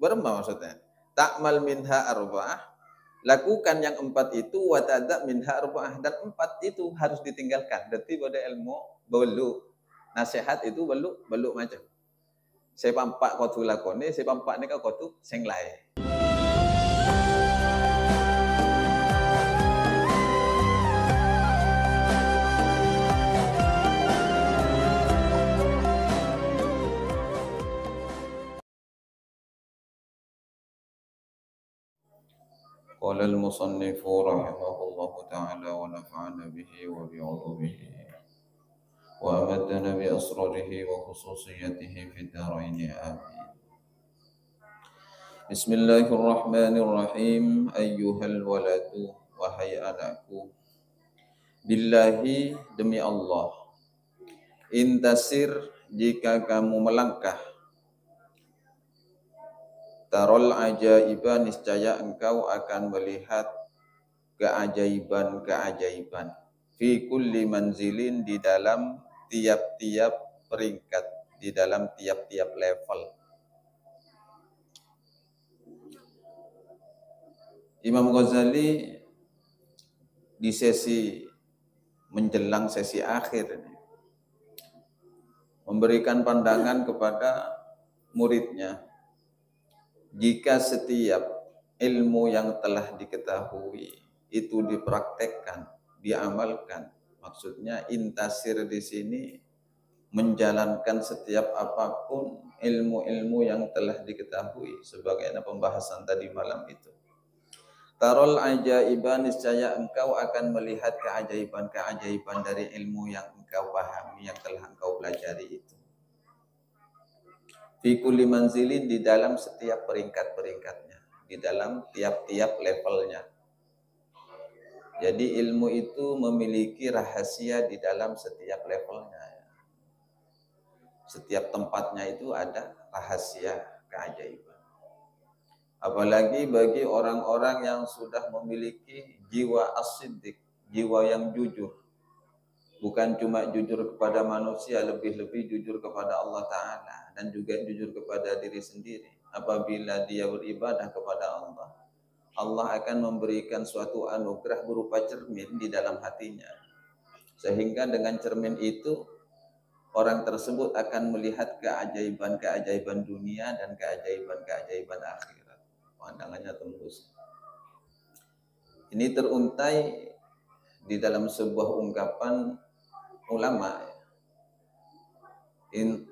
Berapa maksudnya? Ta'mal minha arba'ah, lakukan yang 4 itu, wa tada' minha arba'ah, dan 4 itu harus ditinggalkan. Berarti pada ilmu belu nasihat itu belu macam. Saya pampak kau tu lakoni, saya pampak ni kau tu sing lain. قال المصنف رحمه الله تعالى ونفعنا به وبعلومه وأمدنا بأسراره وخصوصيته في الدارين آمين. بسم الله الرحمن الرحيم. أيها الولد, wahai anakku, billahi, demi Allah, intasir, jika kamu melangkah, tarol ajaiba, niscaya engkau akan melihat keajaiban-keajaiban, fi kulli manzilin, di dalam tiap-tiap peringkat, di dalam tiap-tiap level. Imam Ghazali di sesi menjelang sesi akhir ini memberikan pandangan kepada muridnya, jika setiap ilmu yang telah diketahui itu dipraktekkan, diamalkan, maksudnya intasir di sini menjalankan setiap apapun ilmu-ilmu yang telah diketahui, sebagaimana pembahasan tadi malam itu. Tarol ajaiban, niscaya engkau akan melihat keajaiban-keajaiban dari ilmu yang engkau pahami, yang telah engkau pelajari itu. Fi kulli manzilin, di dalam setiap peringkat-peringkatnya, di dalam tiap-tiap levelnya. Jadi ilmu itu memiliki rahasia di dalam setiap levelnya. Setiap tempatnya itu ada rahasia keajaiban. Apalagi bagi orang-orang yang sudah memiliki jiwa as-siddiq, jiwa yang jujur. Bukan cuma jujur kepada manusia, lebih-lebih jujur kepada Allah Ta'ala, dan juga jujur kepada diri sendiri. Apabila dia beribadah kepada Allah, Allah akan memberikan suatu anugerah berupa cermin di dalam hatinya. Sehingga dengan cermin itu, orang tersebut akan melihat keajaiban-keajaiban dunia dan keajaiban-keajaiban akhirat. Pandangannya tembus. Ini teruntai di dalam sebuah ungkapan ulama.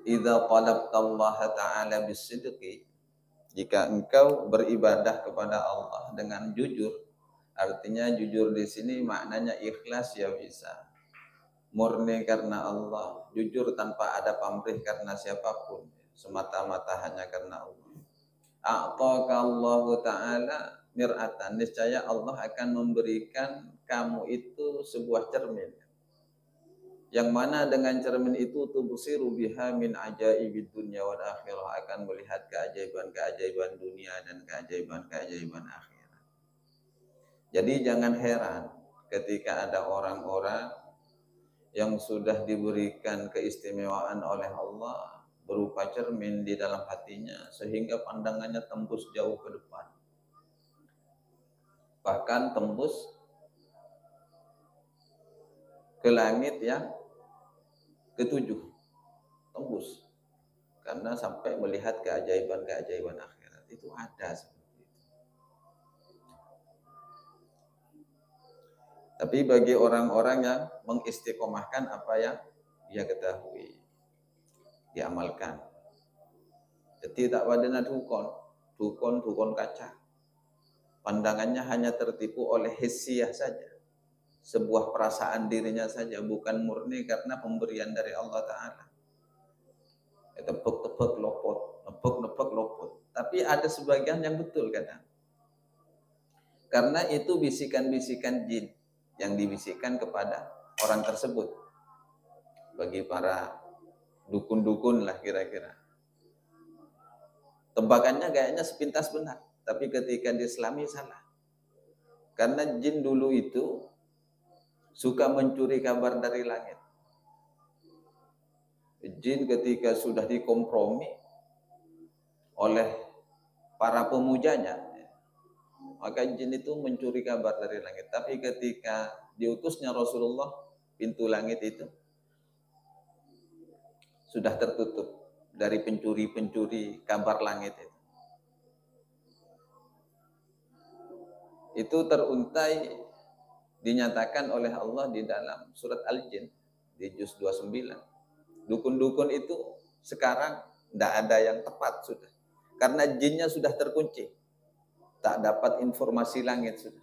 Idza talabta Allah Ta'ala bisidqi, jika engkau beribadah kepada Allah dengan jujur, artinya jujur di sini maknanya ikhlas ya bisa. Murni karena Allah, jujur tanpa ada pamrih karena siapapun, semata-mata hanya karena Allah. A'taka Allah Ta'ala mir'atan, niscaya Allah akan memberikan kamu itu sebuah cermin, yang mana dengan cermin itu tubsiru biha min ajaibid dunya wal akhirah, akan melihat keajaiban-keajaiban dunia dan keajaiban-keajaiban akhirat. Jadi jangan heran ketika ada orang-orang yang sudah diberikan keistimewaan oleh Allah berupa cermin di dalam hatinya, sehingga pandangannya tembus jauh ke depan. Bahkan tembus ke langit yang ketujuh. Tembus. Karena sampai melihat keajaiban-keajaiban akhirat. Itu ada seperti itu. Tapi bagi orang-orang yang mengistiqomahkan apa yang dia ketahui, diamalkan. Jadi tak pada dukun kaca. Pandangannya hanya tertipu oleh hissiyah saja. Sebuah perasaan dirinya saja, bukan murni karena pemberian dari Allah Ta'ala. Tepuk-tepuk lopot, nepuk-nepuk lopot. Tapi ada sebagian yang betul kadang. Karena itu bisikan-bisikan jin yang dibisikkan kepada orang tersebut. Bagi para dukun-dukun lah kira-kira. Tebakannya kayaknya sepintas benar, tapi ketika diislami salah. Karena jin dulu itu suka mencuri kabar dari langit. Jin ketika sudah dikompromi oleh para pemujanya. Maka jin itu mencuri kabar dari langit. Tapi ketika diutusnya Rasulullah, pintu langit itu sudah tertutup dari pencuri-pencuri kabar langit itu. Itu teruntai dinyatakan oleh Allah di dalam surat Al-Jin di juz 29. Dukun-dukun itu sekarang tidak ada yang tepat sudah. Karena jinnya sudah terkunci. Tak dapat informasi langit sudah.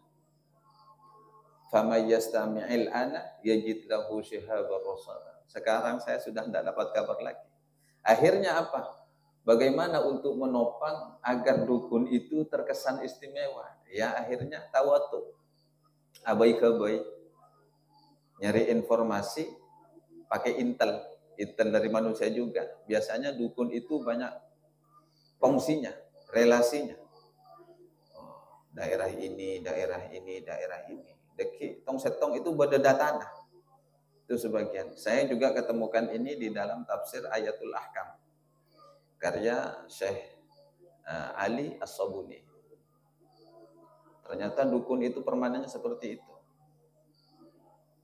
Fama yastami'il ana yajid lahu shihabar rasada. Sekarang saya sudah tidak dapat kabar lagi. Akhirnya apa? Bagaimana untuk menopang agar dukun itu terkesan istimewa? Ya akhirnya tawatu. Abai-kabai. Nyari informasi pakai intel. Intel dari manusia juga. Biasanya dukun itu banyak fungsinya, relasinya. Daerah ini, daerah ini, daerah ini. Deki, tong setong itu berdedatana. Itu sebagian. Saya juga ketemukan ini di dalam tafsir Ayatul Ahkam. Karya Syekh Ali As-Sabuni. Ternyata dukun itu permanennya seperti itu.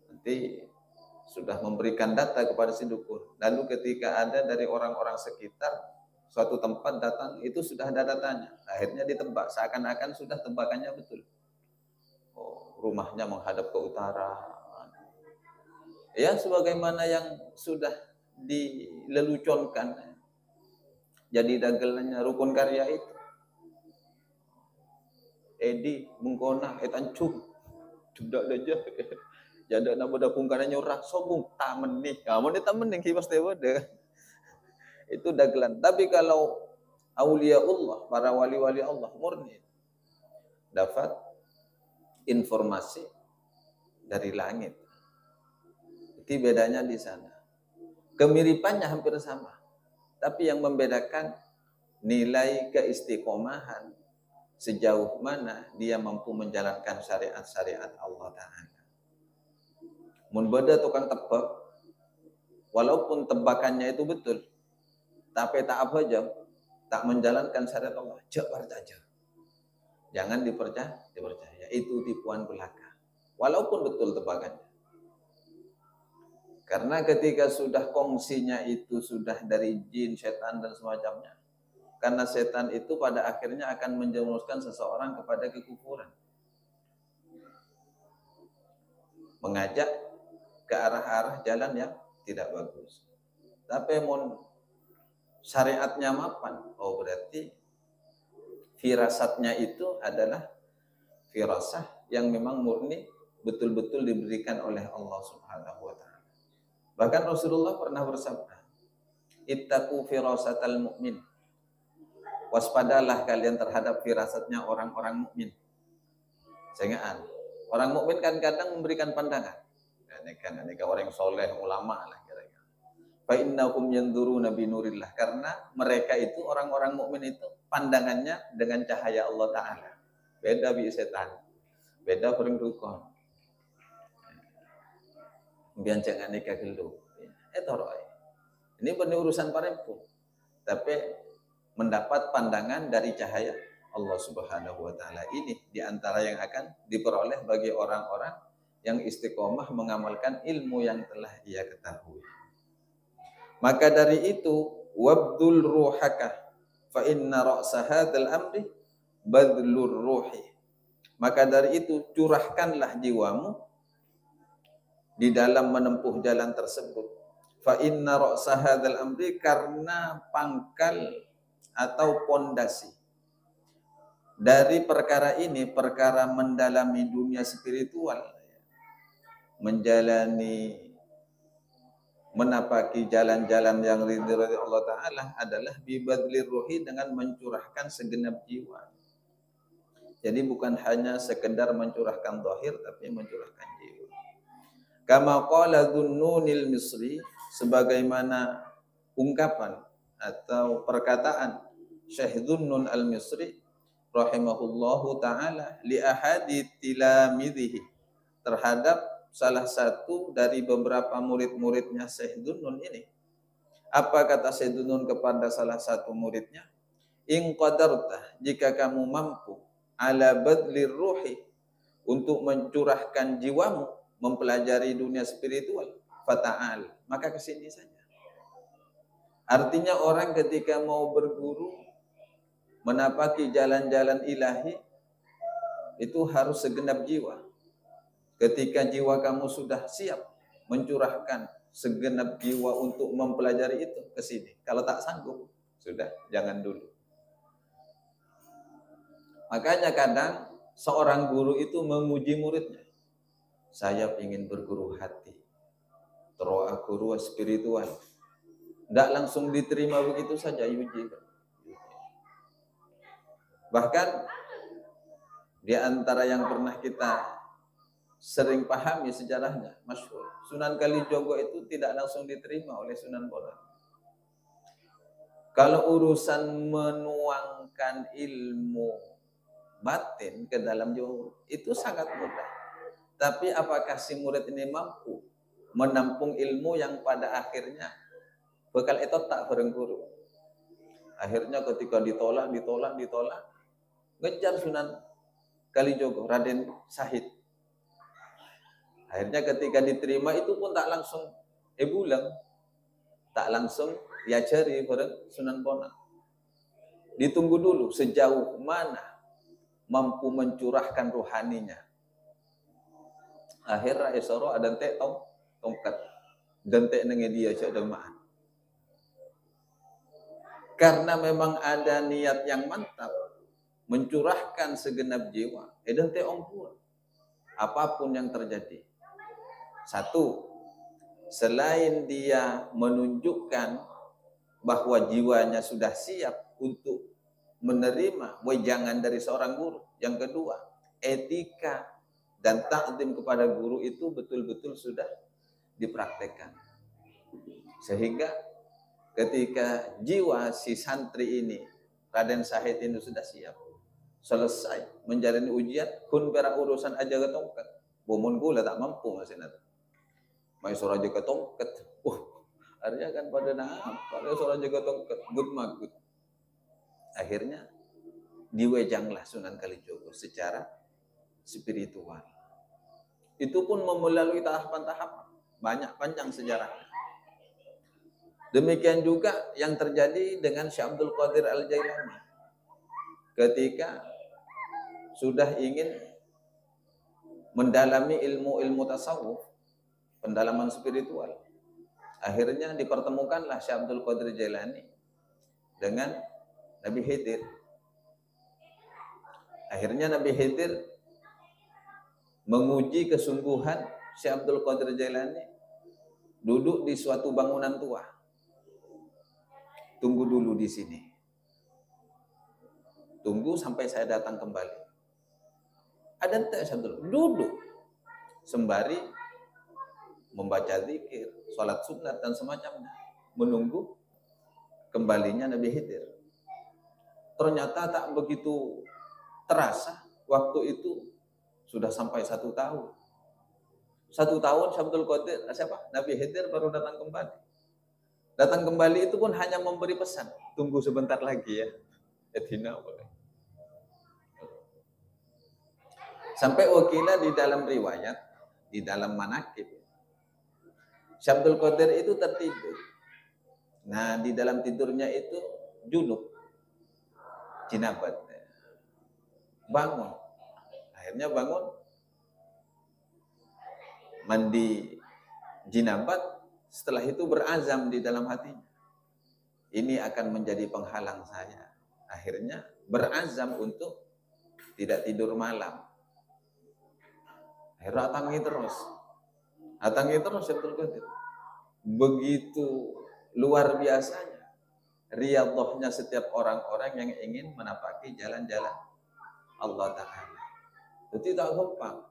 Nanti sudah memberikan data kepada si dukun. Lalu ketika ada dari orang-orang sekitar suatu tempat datang, itu sudah ada datanya. Akhirnya ditebak, seakan-akan sudah tebakannya betul. Oh, rumahnya menghadap ke utara. Ya, sebagaimana yang sudah dileluconkan. Jadi dagelannya rukun karya itu. Edi, mengkona, etancung. Sudah aja. Jadi nak bodoh kungkana nyurah, sombong, tak menih. Kamu ni tak menih, kipas bodoh. Itu dagelan. Tapi kalau aulia Allah, para wali-wali Allah murni dapat informasi dari langit. Itu bedanya di sana. Kemiripannya hampir sama. Tapi yang membedakan nilai keistiqomahan sejauh mana dia mampu menjalankan syariat-syariat Allah Ta'ala. Mun beda tukang tebak, walaupun tebakannya itu betul, tapi tak apa aja, tak menjalankan syariat Allah, jabar saja. Jangan dipercaya. Itu tipuan belaka. Walaupun betul tebakannya. Karena ketika sudah kongsinya itu sudah dari jin, setan dan semacamnya. Karena setan itu pada akhirnya akan menjerumuskan seseorang kepada kekufuran. Mengajak ke arah-arah jalan yang tidak bagus. Tapi syariatnya mapan. Oh berarti firasatnya itu adalah firasah yang memang murni betul-betul diberikan oleh Allah Subhanahu wa Ta'ala. Bahkan Rasulullah pernah bersabda, ittaqu firasatal mu'min. Waspadalah kalian terhadap firasatnya orang-orang mukmin. Sehingga orang mukmin kan kadang memberikan pandangan. Ini kan orang yang soleh, ulama lah kira-kira. Fa innahum yanzuruna bi nurillah, karena mereka itu orang-orang mukmin itu pandangannya dengan cahaya Allah Ta'ala. Beda bi setan. Beda orang dukun. Biar jangan nikah dulu. Ini benar urusan parempu. Tapi mendapat pandangan dari cahaya Allah Subhanahu wa Ta'ala ini diantara yang akan diperoleh bagi orang-orang yang istiqomah mengamalkan ilmu yang telah ia ketahui. Maka dari itu wabdul ruhaka fa inna ra'sa hadzal amri badlur ruhi. Maka dari itu curahkanlah jiwamu di dalam menempuh jalan tersebut. Fa inna ra'sa hadzal amri, karena pangkal atau pondasi dari perkara ini, perkara mendalami dunia spiritual, menjalani, menapaki jalan-jalan yang ridho Allah Ta'ala adalah bibadlir ruhi, dengan mencurahkan segenap jiwa. Jadi bukan hanya sekedar mencurahkan zahir, tapi mencurahkan jiwa. Kama qala Dhunnunil Misri, sebagaimana ungkapan atau perkataan Syekh Dhunnun al-Misri rahimahullahu ta'ala li ahadi tilamidhihi, terhadap salah satu dari beberapa murid-muridnya Syekh Dhunnun ini. Apa kata Syekh Dhunnun kepada salah satu muridnya? In qadarta, jika kamu mampu, ala badlir ruhi, untuk mencurahkan jiwamu, mempelajari dunia spiritual, fata'al, maka kesini saja. Artinya orang ketika mau berguru, menapaki jalan-jalan ilahi, itu harus segenap jiwa. Ketika jiwa kamu sudah siap mencurahkan segenap jiwa untuk mempelajari itu, ke sini. Kalau tak sanggup, sudah, jangan dulu. Makanya kadang seorang guru itu memuji muridnya. Saya ingin berguru hati, teroa guru spiritual. Tidak langsung diterima begitu saja, yuji. Bahkan di antara yang pernah kita sering pahami sejarahnya, masyhur, Sunan Kalijogo itu tidak langsung diterima oleh Sunan Bonang. Kalau urusan menuangkan ilmu batin ke dalam jiwa itu sangat mudah. Tapi apakah si murid ini mampu menampung ilmu yang pada akhirnya bakal itu tak bareng guru? Akhirnya ketika ditolak, ngejar Sunan Kalijogo, Raden Sahid. Akhirnya ketika diterima itu pun tak langsung bulang, tak langsung diajari bareng Sunan Bonang. Ditunggu dulu sejauh mana mampu mencurahkan rohaninya. Akhirnya esoro ada tongkat dan nengi dia cadamaan. Karena memang ada niat yang mantap mencurahkan segenap jiwa, dan ongkuan apapun yang terjadi. Satu, selain dia menunjukkan bahwa jiwanya sudah siap untuk menerima wejangan dari seorang guru. Yang kedua, etika dan takdim kepada guru itu betul-betul sudah dipraktekkan. Sehingga ketika jiwa si santri ini, Raden Sahid ini sudah siap, selesai menjalani ujian, kun pera urusan aja ketongkat. Bomun gula tak mampu masih nanti. Mai sora aja ketongkat. Artinya kan pada pada sora aja ketongkat, good magut. Akhirnya diwejanglah Sunan Kalijogo secara spiritual. Itu pun melalui tahapan-tahapan, banyak panjang sejarahnya. Demikian juga yang terjadi dengan Syekh Abdul Qadir Al-Jailani. Ketika sudah ingin mendalami ilmu-ilmu tasawuf, pendalaman spiritual, akhirnya dipertemukanlah Syekh Abdul Qadir Jailani dengan Nabi Khidir. Akhirnya Nabi Khidir menguji kesungguhan Syekh Abdul Qadir Jailani duduk di suatu bangunan tua. Tunggu dulu di sini. Tunggu sampai saya datang kembali. Ada entek Syekh Abdul duduk sembari membaca zikir, sholat sunat dan semacamnya, menunggu kembalinya Nabi Khidir. Ternyata tak begitu terasa, waktu itu sudah sampai 1 tahun. 1 tahun Syekh Abdul Qadir, Nabi Khidir baru datang kembali. Datang kembali itu pun hanya memberi pesan, tunggu sebentar lagi ya. Etina boleh. Sampai wakilah di dalam riwayat, di dalam manakib, Syekh Abdul Qadir itu tertidur. Nah, di dalam tidurnya itu junub, jinabat. Bangun. Akhirnya bangun, mandi jinabat, setelah itu berazam di dalam hatinya. Ini akan menjadi penghalang saya. Akhirnya berazam untuk tidak tidur malam. Akhirnya atangi terus Syekh Abdul Qadir. Begitu luar biasanya riyadhahnya setiap orang-orang yang ingin menapaki jalan-jalan Allah Ta'ala. Itu tak gampang.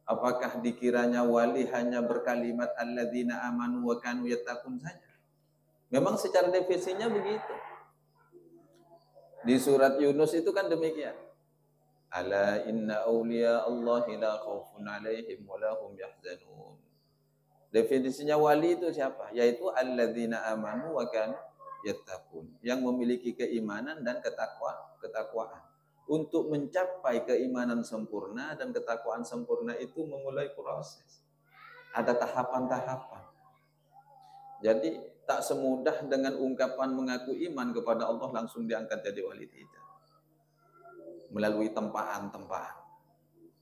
Apakah dikiranya wali hanya berkalimat alladzina amanu wa kanu yattaqun saja? Memang secara definisinya begitu. Di surat Yunus itu kan demikian. Ala inna awliya Allahi la khaufun alaihim wa la hum yahzanun. Definisinya wali itu siapa? Yaitu alladzina amanu wa kanu yattaqun, yang memiliki keimanan dan ketakwaan. Untuk mencapai keimanan sempurna dan ketakwaan sempurna itu memulai proses. Ada tahapan-tahapan. Jadi tak semudah dengan ungkapan mengaku iman kepada Allah langsung diangkat jadi wali, tidak. Melalui tempaan-tempaan.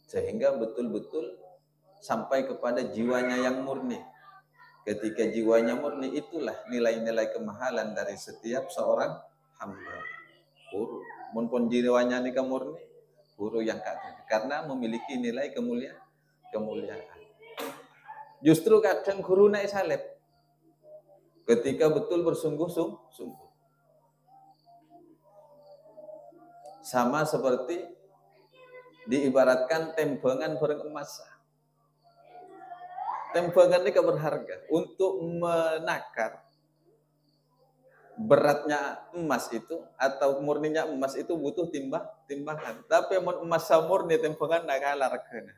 Sehingga betul-betul sampai kepada jiwanya yang murni. Ketika jiwanya murni, itulah nilai-nilai kemahalan dari setiap seorang hamba. Guru, mun jiwanya nikah murni, guru yang kata, karena memiliki nilai kemuliaan. Justru kadang guru naik salib ketika betul bersungguh-sungguh. Sama seperti diibaratkan tembangan bareng emas. Tembangan ini berharga untuk menakar beratnya emas itu atau murninya emas itu butuh timbangan. Tapi emas murni timbangan tidak kalah regana.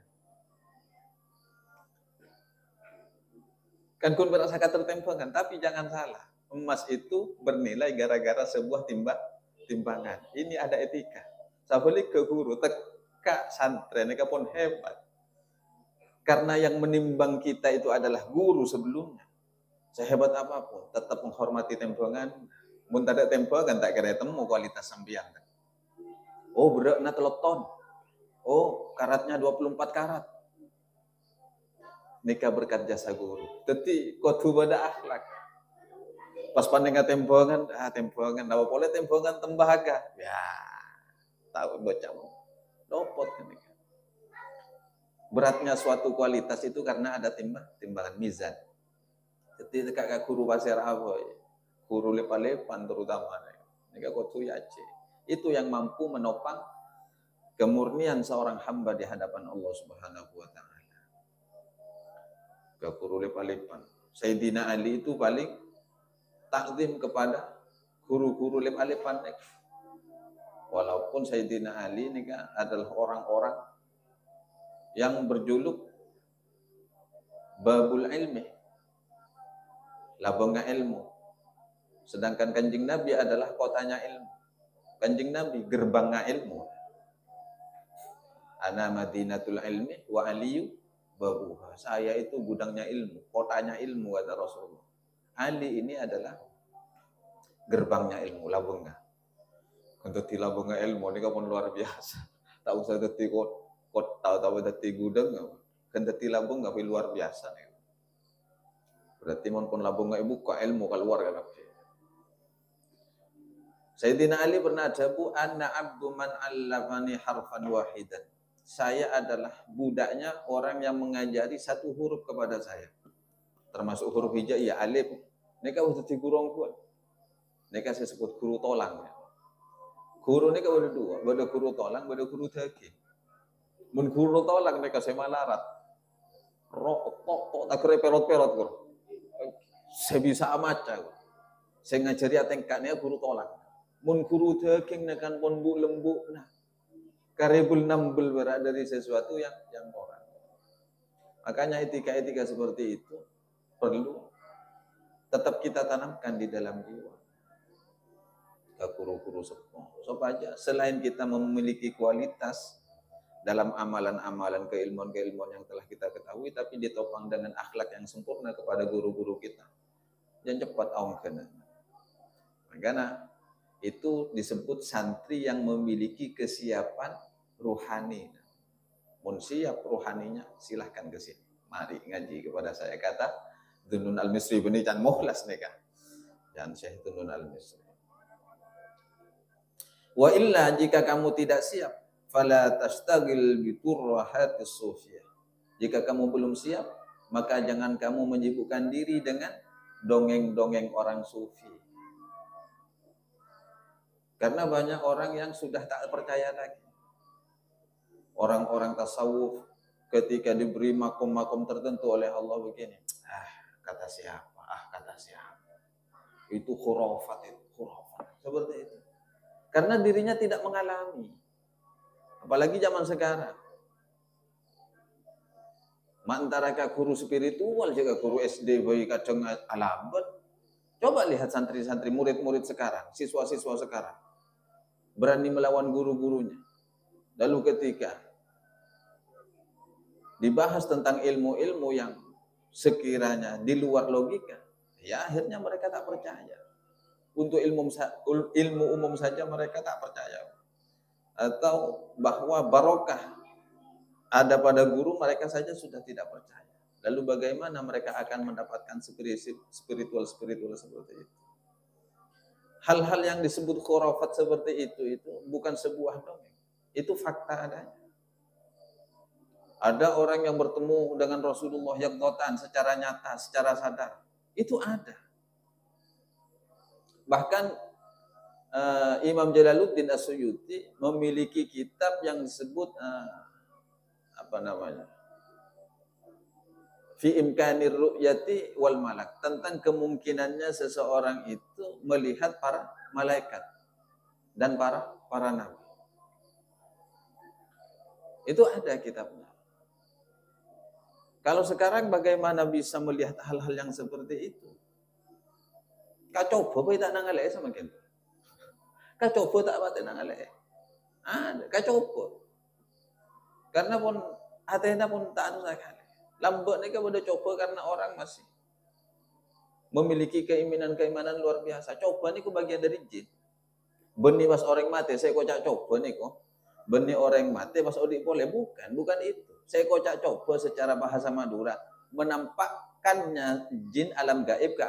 Kan kun berasa kata timbangan, tapi jangan salah. Emas itu bernilai gara-gara sebuah timbangan. Ini ada etika. Sabalik ke guru, teka santren, ini pun hebat. Karena yang menimbang kita itu adalah guru sebelumnya. Sehebat apapun, tetap menghormati tembangan. Mun tak ada tembangan, tak kira temu kualitas sambian. Oh, beratnya 3 ton. Oh, karatnya 24 karat. Nikah berkat jasa guru. Jadi, kudu pada akhlak. Pas pandangnya tembangan, tembangan. Nah, boleh tembangan tembaga. Ya, tahu bocah. Lopot nikah. Beratnya suatu kualitas itu karena ada timbangan mizan. Jadi kakak guru pasir apa, guru lepa-lepan terutama, ini kudu yace. Itu yang mampu menopang kemurnian seorang hamba di hadapan Allah Subhanahu wa taala. Ke guru lepa-lepan. Sayyidina Ali itu paling takzim kepada guru-guru lepa-lepan. Walaupun Sayyidina Ali ini adalah orang-orang yang berjuluk babul ilmi, labangnya ilmu. Sedangkan Kanjeng Nabi adalah kotanya ilmu. Kanjeng Nabi gerbangnya ilmu. Ana madinatul ilmi wa aliyu babuha. Saya itu gudangnya ilmu, kotanya ilmu, kata Rasulullah. Ali ini adalah gerbangnya ilmu, labangnya. Untuk di labangnya ilmu ini kan luar biasa. Tak usah deti kota atau deti gudang, kan deti labang nggak luar biasa. Berarti pun labung nggak ibu kok ilmu keluar kan? Sayyidina Ali pernah jabu, anna abdu man allamani harfan wahidan. Saya adalah budaknya orang yang mengajari satu huruf kepada saya. Termasuk huruf hijaiyah, alif. Neka udah digurung kuat. Neka saya sebut guru tolang. Guru neka ada dua, ada guru tolang, ada guru daging. Mun guru tolang neka saya malarat. Tok tak kira perot-perot kok. Saya bisa amaca. Saya ngajari atengkaknya guru tolang. Mun guru daging nekan pun bu lembu, nah karibul nambel berada dari sesuatu yang orang. Makanya etika-etika seperti itu perlu tetap kita tanamkan di dalam jiwa. Ke guru-guru sepuh. Supaya selain kita memiliki kualitas dalam amalan-amalan keilmuan-keilmuan yang telah kita ketahui, tapi ditopang dengan akhlak yang sempurna kepada guru-guru kita. Yang cepat awang. Karena itu disebut santri yang memiliki kesiapan ruhani. Mun siap ruhaninya, silahkan ke sini. Mari ngaji kepada saya. Kata Dunun Al-Misri, ini can mukhlas nih kan. Dan Syekh Dunun Al-Misri. Wa illa jika kamu tidak siap, fala tashtagil bi turhatis sufiyah. Jika kamu belum siap, maka jangan kamu menyibukkan diri dengan dongeng-dongeng orang sufi. Karena banyak orang yang sudah tak percaya lagi. Orang-orang tasawuf ketika diberi makom-makom tertentu oleh Allah begini. Kata siapa? Kata siapa? Itu khurafat itu. Khurafat. Seperti itu. Karena dirinya tidak mengalami. Apalagi zaman sekarang. Antara guru spiritual juga guru SD bayi kadang alambat. Coba lihat santri-santri, murid-murid sekarang, siswa-siswa sekarang. Berani melawan guru-gurunya. Lalu ketika dibahas tentang ilmu-ilmu yang sekiranya di luar logika, ya akhirnya mereka tak percaya. Untuk ilmu umum saja mereka tak percaya. Atau bahwa barokah ada pada guru, mereka saja sudah tidak percaya. Lalu bagaimana mereka akan mendapatkan spiritual seperti itu? Hal-hal yang disebut khurafat seperti itu bukan sebuah dongeng. Itu fakta adanya. Ada orang yang bertemu dengan Rasulullah yaqdatan secara nyata, secara sadar. Itu ada. Bahkan Imam Jalaluddin As-Suyuti memiliki kitab yang disebut Fi imkanir ru'yati wal malak, tentang kemungkinannya seseorang itu melihat para malaikat dan para nabi. Itu ada kitabnya. Kalau sekarang bagaimana bisa melihat hal-hal yang seperti itu? Kau coba tak nangalek sama kita. Kau coba tak batin nangalek. Kau coba. Karena pun hatena pun tak anu sekali. Lambat ni kan boleh coba karena orang masih memiliki keimanan luar biasa. Coba ni bagian dari jin. Benih pas orang mati, saya kocak coba ni kok. Benih orang mati pas odik boleh, bukan itu. Saya kocak coba secara bahasa Madura, menampakkannya jin alam gaib ke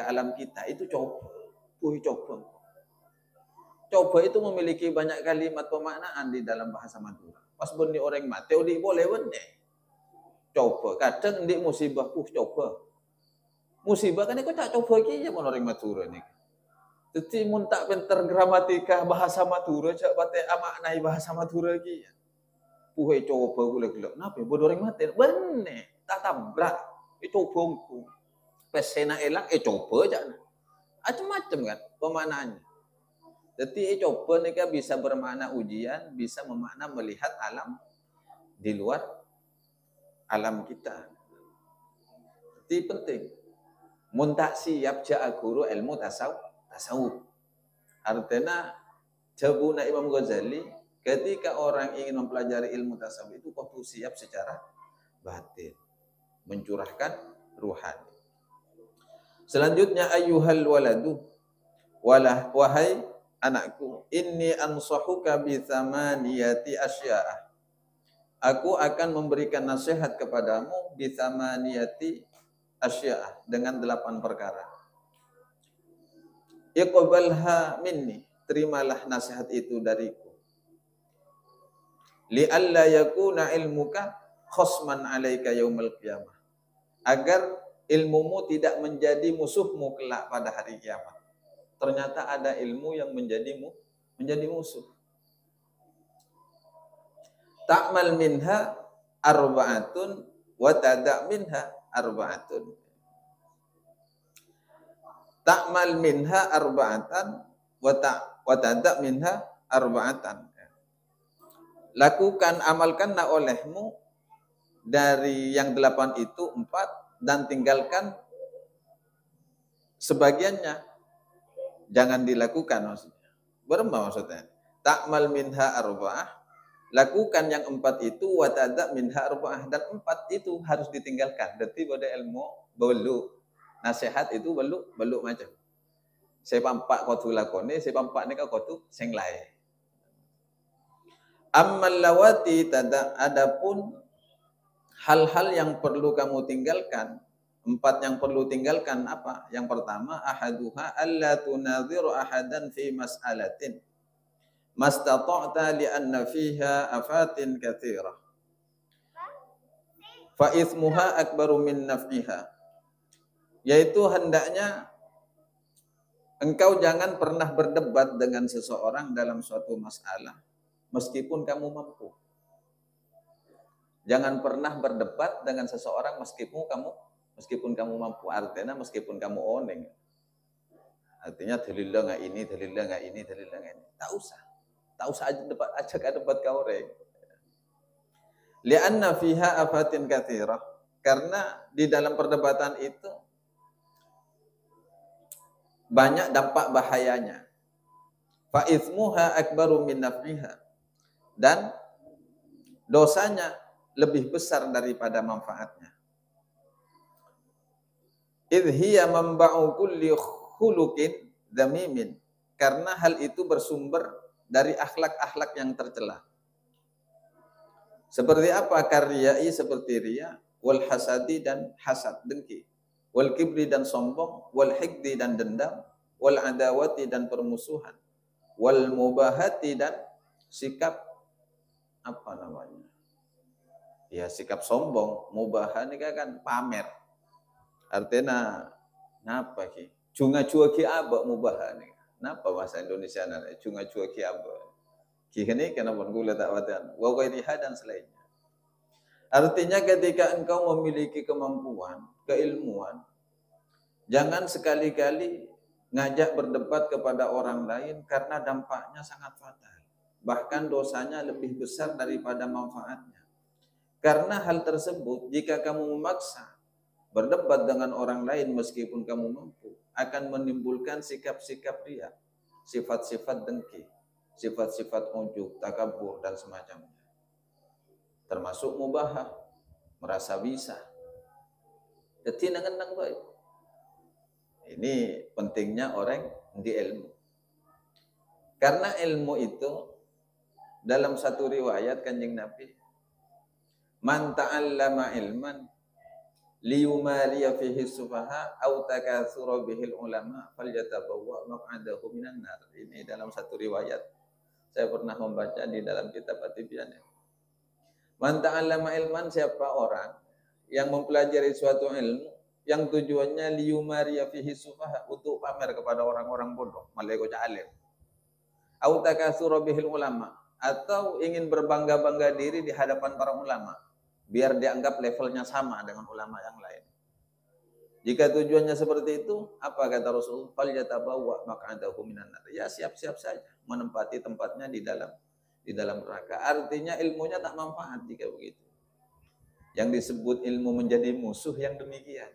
alam kita. Itu coba. Coba. Coba itu memiliki banyak kalimat pemaknaan di dalam bahasa Madura. Pas benih orang mati, odik boleh benih. Coba, kadang di musibah, coba. Musibah kan aku tak coba lagi ya orang Madura ni. Jadi mun tak pinter gramatika bahasa Madura, cak pakai maknai bahasa Madura lagi. Coba gula. Kenapa? Bodoh orang mati. Bener, tak tabrak. Coba aku. Pesena elang, coba aja. Macam-macam kan pemaknaannya. Jadi coba ni kan bisa bermakna ujian, bisa memakna melihat alam di luar alam kita. Itu penting. Mun tak siap ja'a guru ilmu tasawuf. Artinya jabuna Imam Ghazali, ketika orang ingin mempelajari ilmu tasawuf itu kudu siap secara batin, mencurahkan ruhani. Selanjutnya ayyuhal waladu, wahai anakku, inni ansahuka bi thamaniyati asya'a. Aku akan memberikan nasihat kepadamu bithamaniyati asya'ah, dengan 8 perkara. Iqbalha minni, terimalah nasihat itu dariku. Li'alla yakuna ilmuka khosman alaika yaumal qiyamah, agar ilmumu tidak menjadi musuhmu kelak pada hari kiamat. Ternyata ada ilmu yang menjadi musuh. Ta'mal minha arba'atun wa tada' minha arba'atun. Ta'mal minha arba'atan wa tada' minha arba'atan. Lakukan, amalkanlah olehmu dari yang 8 itu 4 dan tinggalkan sebagiannya. Jangan dilakukan maksudnya. Berapa maksudnya? Ta'mal minha arba'ah, lakukan yang 4 itu, wa tada' minha arba'ah, dan 4 itu harus ditinggalkan. Berarti pada ilmu belu nasihat itu belu macam. Saya pampak kau tu lakoni, saya pampak ni kau tu sing lain. Ammal lawati tada', adapun hal-hal yang perlu kamu tinggalkan, 4 yang perlu tinggalkan apa? Yang pertama, ahaduha alla tunadhiru ahadan fi mas'alatin mastata'ta li'anna fiha afatin katsira fa ithmuha akbaru min naf'iha. Yaitu hendaknya engkau jangan pernah berdebat dengan seseorang dalam suatu masalah meskipun kamu mampu. Jangan pernah berdebat dengan seseorang meskipun kamu mampu. Artinya meskipun kamu oneng. Artinya dalilnya enggak ini, dalilnya enggak ini, dalilnya enggak ini. Tak usah ajak debat kau orang. Li'anna fiha afatin katsirah. Karena di dalam perdebatan itu banyak dampak bahayanya. Fa itsmuha akbaru min naf'iha, dan dosanya lebih besar daripada manfaatnya. Idh hiya manba'u kulli khuluqin dzamimin, karena hal itu bersumber dari akhlak-akhlak yang tercela. Seperti apa? Karyai, seperti riya, wal hasadi, dan hasad, dengki, wal kibri, dan sombong, wal hikdi, dan dendam, wal adawati, dan permusuhan, wal mubahati, dan sikap apa namanya? Ya, sikap sombong. Mubah ini kan pamer. Artinya napa ki? Cunga-cua ki aba mubah ini. Napa bahasa Indonesia nana? Cunga-cua ki aba. Ki ini kenapa gula tak watan? Wa ghairiha, dan selainnya. Artinya ketika engkau memiliki kemampuan, keilmuan, jangan sekali-kali ngajak berdebat kepada orang lain karena dampaknya sangat fatal. Bahkan dosanya lebih besar daripada manfaatnya. Karena hal tersebut, jika kamu memaksa berdebat dengan orang lain meskipun kamu mampu, akan menimbulkan sikap-sikap riya, sifat-sifat dengki, sifat-sifat ujub, takabur, dan semacamnya. Termasuk mubahah, merasa bisa. Jadi nang baik. Ini pentingnya orang di ilmu. Karena ilmu itu dalam satu riwayat Kanjeng Nabi, man ta'allama ilman liyumariya fihi sufaha aw takatsura bihil ulama falyatabawwa maq'adahu minan nar. Ini dalam satu riwayat. Saya pernah membaca di dalam kitab At-Tibyan. Man ta'allama ilman, siapa orang yang mempelajari suatu ilmu yang tujuannya liyumariya fihi sufaha, untuk pamer kepada orang-orang bodoh, malaikat alim. Au takatsura bihil ulama, atau ingin berbangga-bangga diri di hadapan para ulama, biar dianggap levelnya sama dengan ulama yang lain. Jika tujuannya seperti itu, apa kata Rasul? Falyatabawwa maq'adahu minan nar. Ya, siap-siap saja menempati tempatnya di dalam neraka. Artinya ilmunya tak manfaat jika begitu. Yang disebut ilmu menjadi musuh yang demikian.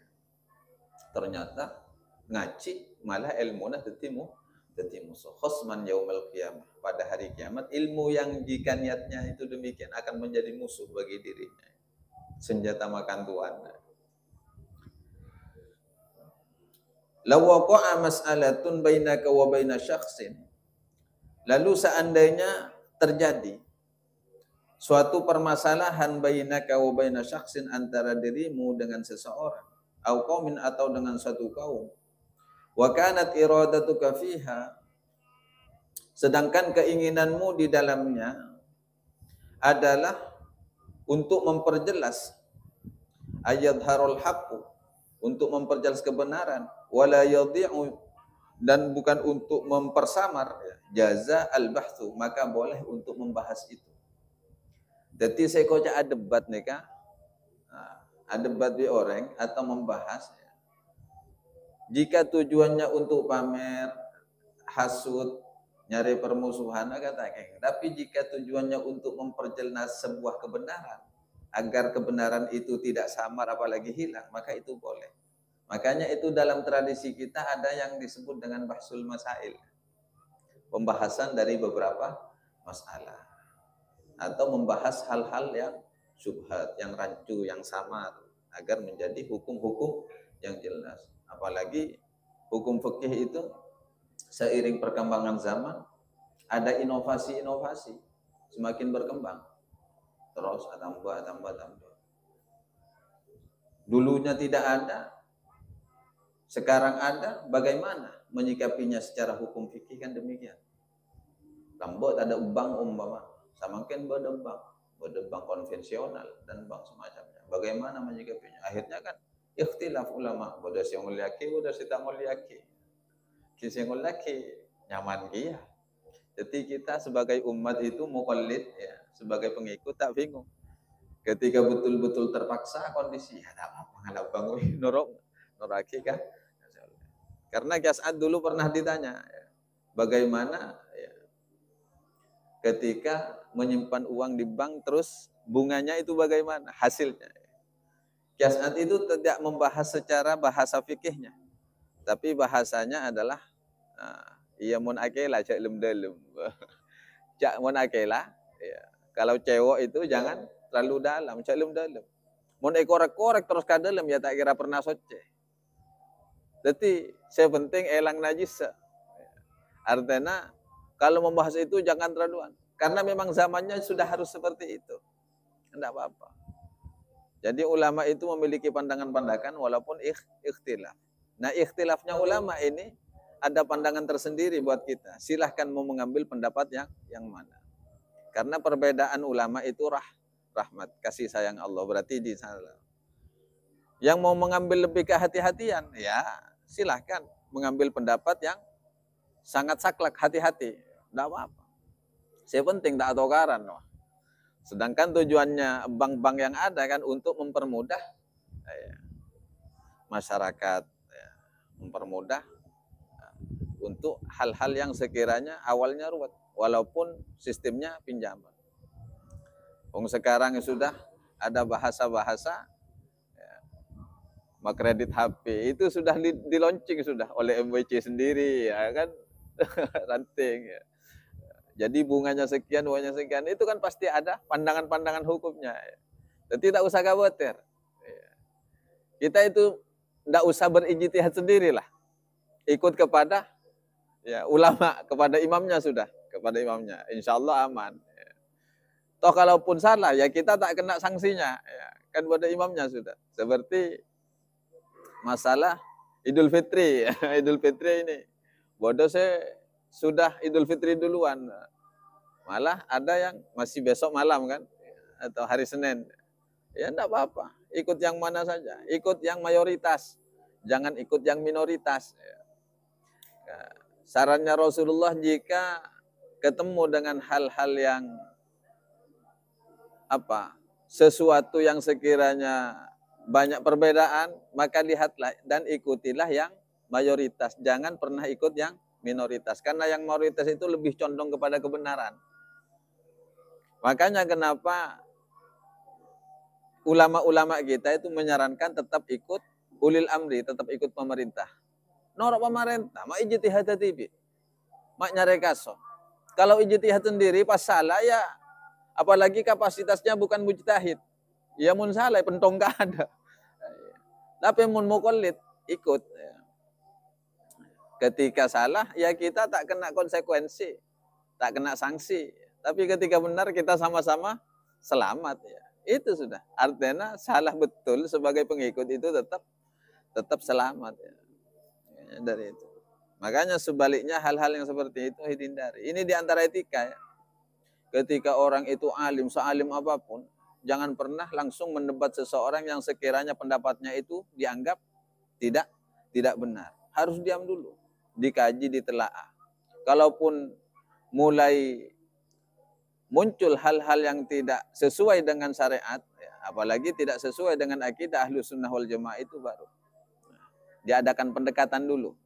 Ternyata ngaji malah ilmunya jadi musuh. Khosman yaumal qiyamah. Pada hari kiamat, ilmu yang jika niatnya itu demikian akan menjadi musuh bagi dirinya. Senjata makan tuan. Law waqa'a mas'alatun bainaka wa baina syakhsin. Lalu seandainya terjadi suatu permasalahan bainaka wa baina syakhsin, antara dirimu dengan seseorang, au qaumin, atau dengan suatu kaum, wa kanat iradatuka fiha, sedangkan keinginanmu di dalamnya adalah untuk memperjelas ayadharul haqqu, untuk memperjelas kebenaran, wala yadhi'u, dan bukan untuk mempersamar, jaza al-bahthu, maka boleh untuk membahas itu. Jadi saya kocak ada debat nih kak, ada debat di orang atau membahas. Jika tujuannya untuk pamer, hasud, nyari permusuhan, katakan. Tapi jika tujuannya untuk memperjelas sebuah kebenaran, agar kebenaran itu tidak samar apalagi hilang, maka itu boleh. Makanya itu dalam tradisi kita ada yang disebut dengan bahsul masail, pembahasan dari beberapa masalah, atau membahas hal-hal yang syubhat, yang rancu, yang samar, agar menjadi hukum-hukum yang jelas. Apalagi hukum fikih itu seiring perkembangan zaman ada inovasi-inovasi, semakin berkembang, terus tambah. Dulunya tidak ada, sekarang ada, bagaimana menyikapinya secara hukum fikih kan demikian. Lambot ada bank umpama, samakin bank konvensional dan bank semacamnya. Bagaimana menyikapinya? Akhirnya kan ikhtilaf ulama, bodoh si nguliaki, bodoh si tak nguliaki. Kisi nguliaki nyaman dia. Jadi kita sebagai umat itu muqallid, ya, sebagai pengikut tak bingung. Ketika betul-betul terpaksa kondisi, ya tak apa, ngalah bangun noraki kan. Karena Kias'ad dulu pernah ditanya, bagaimana ya, ketika menyimpan uang di bank terus bunganya itu bagaimana hasilnya. Kias'ad itu tidak membahas secara bahasa fikihnya, Tapi bahasanya adalah iya mun akela cak lem dalam. Cak mun akela, ya. Kalau cewek itu jangan terlalu dalam, cak lem dalam. Mun korek-korek terus ka dalam ya tak kira pernah soce. Jadi sepenting elang najis. Artinya kalau membahas itu jangan terlaluan. Karena memang zamannya sudah harus seperti itu. Tidak apa-apa. Jadi ulama itu memiliki pandangan-pandangan walaupun ikhtilaf. Nah ikhtilafnya ulama ini ada pandangan tersendiri buat kita. Silahkan mau mengambil pendapat yang mana. Karena perbedaan ulama itu rahmat, kasih sayang Allah. Berarti di sana. Yang mau mengambil lebih kehati-hatian, ya silahkan mengambil pendapat yang sangat saklek, hati-hati. Tidak apa-apa. Saya penting tak tokaran. Sedangkan tujuannya bank-bank yang ada kan untuk mempermudah masyarakat, mempermudah untuk hal-hal yang sekiranya awalnya ruwet, walaupun sistemnya pinjaman. Sekarang sudah ada bahasa-bahasa kredit HP itu sudah di launching sudah oleh MWC sendiri, ya kan, ranting. Ya. Jadi bunganya sekian, uangnya sekian, itu kan pasti ada pandangan-pandangan hukumnya. Jadi tidak usah khawatir. Kita itu tidak usah berijtihad sendirilah. Ikut kepada ulama, kepada imamnya sudah. Kepada imamnya. Insya Allah aman. Toh kalaupun salah, ya kita tak kena sanksinya. Kan pada imamnya sudah. Seperti masalah Idul Fitri. Idul Fitri ini. Bodoh saya sudah Idul Fitri duluan. Malah ada yang masih besok malam kan, atau hari Senin. Ya enggak apa-apa, ikut yang mana saja, ikut yang mayoritas, jangan ikut yang minoritas. Sarannya Rasulullah jika ketemu dengan hal-hal yang sesuatu yang sekiranya banyak perbedaan, maka lihatlah dan ikutilah yang mayoritas, jangan pernah ikut yang minoritas, karena yang mayoritas itu lebih condong kepada kebenaran. Makanya kenapa ulama-ulama kita itu menyarankan tetap ikut ulil amri, tetap ikut pemerintah. Norok pemerintah, mak ijtihad tibi, mak nyari kaso. Kalau ijtihad sendiri pas salah ya, apalagi kapasitasnya bukan mujtahid, ya mun salah pentong gak ada. Tapi mun muqallid ikut. Ketika salah ya kita tak kena konsekuensi, tak kena sanksi. Tapi ketika benar kita sama-sama selamat ya. Itu sudah. Artinya salah betul sebagai pengikut itu tetap selamat ya. Dari itu. Makanya sebaliknya hal-hal yang seperti itu hindari. Ini diantara etika ya. Ketika orang itu alim, sealim apapun, jangan pernah langsung mendebat seseorang yang sekiranya pendapatnya itu dianggap tidak benar. Harus diam dulu, dikaji, ditelaah. Kalaupun mulai muncul hal-hal yang tidak sesuai dengan syariat, apalagi tidak sesuai dengan akidah Ahlus Sunnah wal Jamaah, itu baru diadakan pendekatan dulu.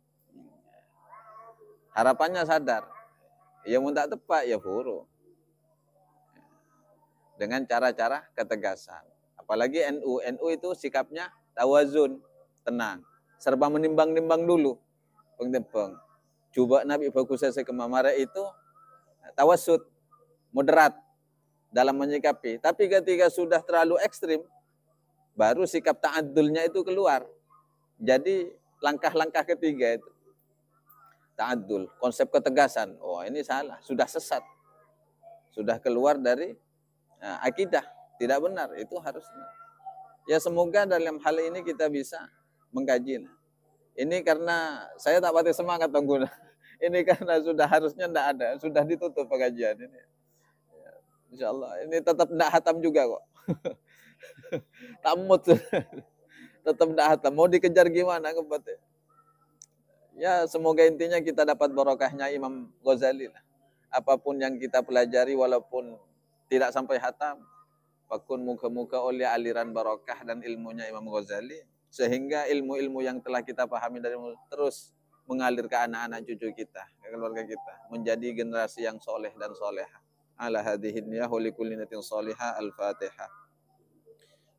Harapannya sadar, ya mau tak tepat ya furu. Dengan cara-cara ketegasan. Apalagi NU itu sikapnya tawazun, tenang. Serba menimbang-nimbang dulu. Pengtempeng. Coba Nabi fokus saya kemamara itu tawasud, moderat dalam menyikapi. Tapi ketika sudah terlalu ekstrim, baru sikap ta'adulnya itu keluar. Jadi langkah-langkah ketiga itu. Ta'adul, konsep ketegasan. Oh ini salah, sudah sesat. Sudah keluar dari akidah, tidak benar. Itu harusnya. Ya semoga dalam hal ini kita bisa mengkaji. Ini karena saya tak pati semangat pengguna. Ini karena sudah harusnya tidak ada, sudah ditutup pengajian ini. Insya Allah ini tetap tidak hatam juga kok. Tamut, tetap tidak hatam. Mau dikejar gimana kebet? Ya semoga intinya kita dapat barokahnya Imam Ghazali lah. Apapun yang kita pelajari walaupun tidak sampai hatam, fakun muka-muka oleh aliran barokah dan ilmunya Imam Ghazali, sehingga ilmu-ilmu yang telah kita pahami dari terus mengalir ke anak-anak cucu kita, ke keluarga kita, menjadi generasi yang soleh dan soleha. Ala hadihin ya likulli natin solihah. Al-Fatihah.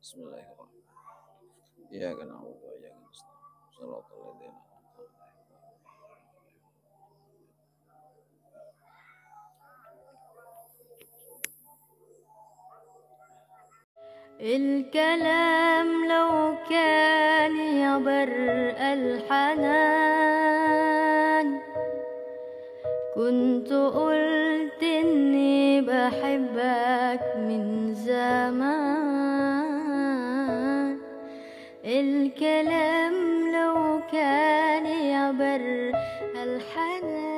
Bismillahirrahmanirrahim. Iyyaka na'budu wa iyyaka nasta'in. Shiratal ladzina الكلام لو كان يبر الحنان كنت قلت إني بحبك من زمان. الكلام لو كان يبر الحنان